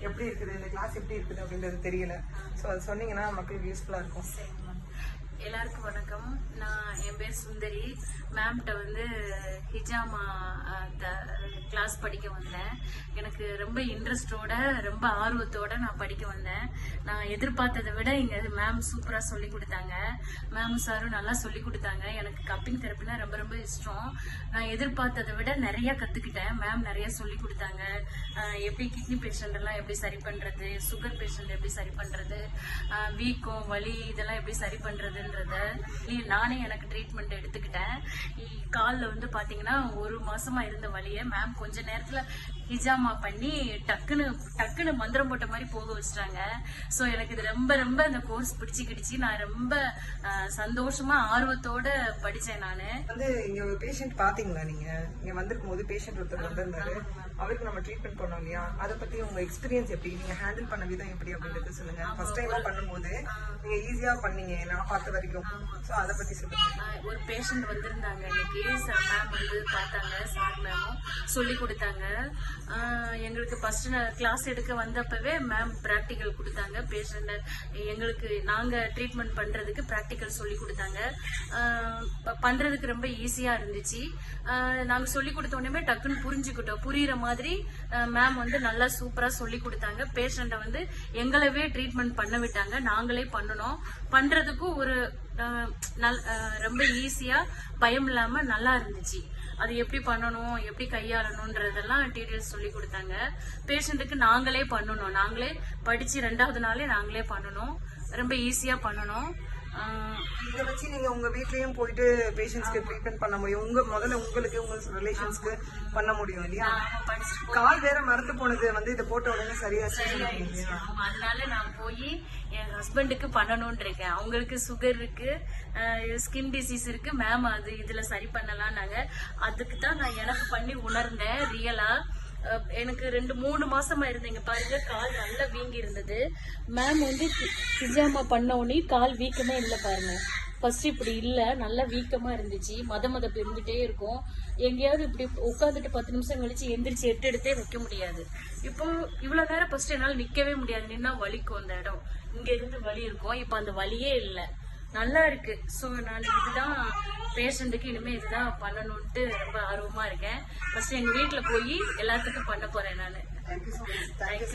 எப்படி இருக்குது, இந்த கிளாஸ் எப்படி இருக்குது அப்படின்றது தெரியல. ஸோ அது சொன்னீங்கன்னா மக்களுக்கு யூஸ்ஃபுல்லாக இருக்கும். எல்லாருக்கும் வணக்கம். நான் என் பேர் சுந்தரி. மேம்கிட்ட வந்து ஹிஜாமா கிளாஸ் படிக்க வந்தேன். எனக்கு ரொம்ப இன்ட்ரெஸ்டோட ரொம்ப ஆர்வத்தோட நான் படிக்க வந்தேன். நான் எதிர்பார்த்ததை விட இங்க மேம் சூப்பரா சொல்லி கொடுத்தாங்க. மேம் சாரும் நல்லா சொல்லி கொடுத்தாங்க. எனக்கு கப்பிங் தெரப்பினா ரொம்ப ரொம்ப இஷ்டம். நான் எதிர்பார்த்ததை விட நிறைய கத்துக்கிட்டேன். மேம் நிறைய சொல்லி கொடுத்தாங்க. எப்படி கிட்னி பேஷண்ட் எல்லாம் எப்படி சரி பண்றது, சுகர் பேஷண்ட் எப்படி சரி பண்றது, வீக்கம் வலி இதெல்லாம் எப்படி சரி பண்றது நானே எனக்கு ட்ரீட்மெண்ட் எடுத்துக்கிட்டேன். காலில் வந்து பாத்தீங்கன்னா 1 மாசமா இருந்த வலிய மேம் கொஞ்ச நேரத்துல ஹிஜாமா பண்ணி டக்குன்னு மந்திரம் போட்ட மாதிரி போக வச்சிட்டாங்க. ஸோ எனக்கு இது ரொம்ப ரொம்ப இந்த கோர்ஸ் பிடிச்சிக்கிடுச்சு. நான் ரொம்ப சந்தோஷமா ஆர்வத்தோட படிச்சேன். நானு வந்து இங்க ஒரு பேஷண்ட் பாத்தீங்களா? நீங்க இங்க வந்திருக்கும் போது பேஷண்ட் ஒருத்தர் வந்திருந்தாரு. அவருக்கு நம்ம ட்ரீட்மெண்ட் பண்ணோம் இல்லையா? அதை பத்தி உங்க எக்ஸ்பீரியன்ஸ் எப்படி, நீங்க ஹேண்டில் பண்ண விதம் எப்படி அப்படின்றது சொல்லுங்க. ஃபர்ஸ்ட் டைம் பண்ணும்போது நீங்க ஈஸியா பண்ணீங்க நான் பார்த்த வரைக்கும். ஸோ அதை பத்தி சொல்லுங்க. ஒரு பேஷண்ட் வந்திருந்தாங்க இன்னைக்கு. மேம் வந்து பார்த்தாங்க, சார் மேமும் சொல்லி கொடுத்தாங்க. எங்களுக்கு ஃபர்ஸ்ட் கிளாஸ் எடுக்க வந்தப்பவே மேம் பிராக்டிக்கல் கொடுத்தாங்க. பேஷண்ட் எங்களுக்கு நாங்க ட்ரீட்மெண்ட் பண்றதுக்கு பிராக்டிக்கல் சொல்லி கொடுத்தாங்க. பண்றதுக்கு ரொம்ப ஈஸியா இருந்துச்சு. நாங்க சொல்லி கொடுத்த உடனே டக்குன்னு புரிஞ்சுக்கிட்டோம். புரியுற மாதிரி மேம் வந்து நல்லா சூப்பரா சொல்லி கொடுத்தாங்க. பேஷண்ட வந்து எங்களவே ட்ரீட்மெண்ட் பண்ண விட்டாங்க. நாங்களே பண்ணணும். பண்றதுக்கும் ஒரு ரொம்ப ஈஸியா பயம் இல்லாம நல்லா இருந்துச்சு. அது எப்படி பண்ணணும், எப்படி கையாளணும்ன்றதெல்லாம் டீடைல்ஸ் சொல்லி கொடுத்தாங்க. பேஷண்ட்டுக்கு நாங்களே பண்ணணும். நாங்களே படிச்சு 2வது நாளே நாங்களே பண்ணணும். ரொம்ப ஈஸியா பண்ணணும். இதை வச்சு நீங்க உங்க வீட்லயும் போயிட்டு பேஷண்ட்ஸ்க்கு ட்ரீட்மெண்ட் பண்ண முடியும். முதல்ல உங்களுக்கு உங்க ரிலேஷன்ஸ்க்கு பண்ண முடியும் இல்லையா? கால் வேற மறந்து போனது வந்து இதை போட்ட உடனே சரியாச்சு. அதனால நான் போய் என் ஹஸ்பண்டுக்கு பண்ணணும்னு இருக்கேன். அவங்களுக்கு சுகர் இருக்கு, ஸ்கின் டிசீஸ் இருக்கு. மேம் அது இதுல சரி பண்ணலாம்னாங்க. அதுக்கு தான் நான் எனக்கு பண்ணி உணர்ந்தேன் ரியலா. எனக்கு 2-3 மாசமா இருந்தேங்க பாருங்க. கால் நல்லா வீங்கி இருந்தது. மேம் வந்து ஹிஜாமா பண்ண உடனே கால் வீக்கமே இல்லை பாருங்க. ஃபர்ஸ்ட் இப்படி இல்ல, நல்லா வீக்கமா இருந்துச்சு. மதப்பு இருந்துட்டே இருக்கும். எங்கேயாவது இப்படி உட்காந்துட்டு 10 நிமிஷம் கழிச்சு எந்திரிச்சு எடுத்தே வைக்க முடியாது. இப்போ இவ்வளவு நேரம் ஃபர்ஸ்ட் என்னால நிக்கவே முடியாது. நின்னா வலிக்கும். அந்த இடம் இங்க இருந்து வலி இருக்கும். இப்ப அந்த வலியே இல்லை, நல்லா இருக்கு. ஸோ நான் இதுதான் பேஷண்ட்டுக்கு இனிமே இதுதான் பண்ணணும்ட்டு ரொம்ப ஆர்வமா இருக்கேன். ஃபர்ஸ்ட் எங்க வீட்டுல போய் எல்லாத்துக்கும் பண்ண போறேன் நானு. தேங்க்யூ.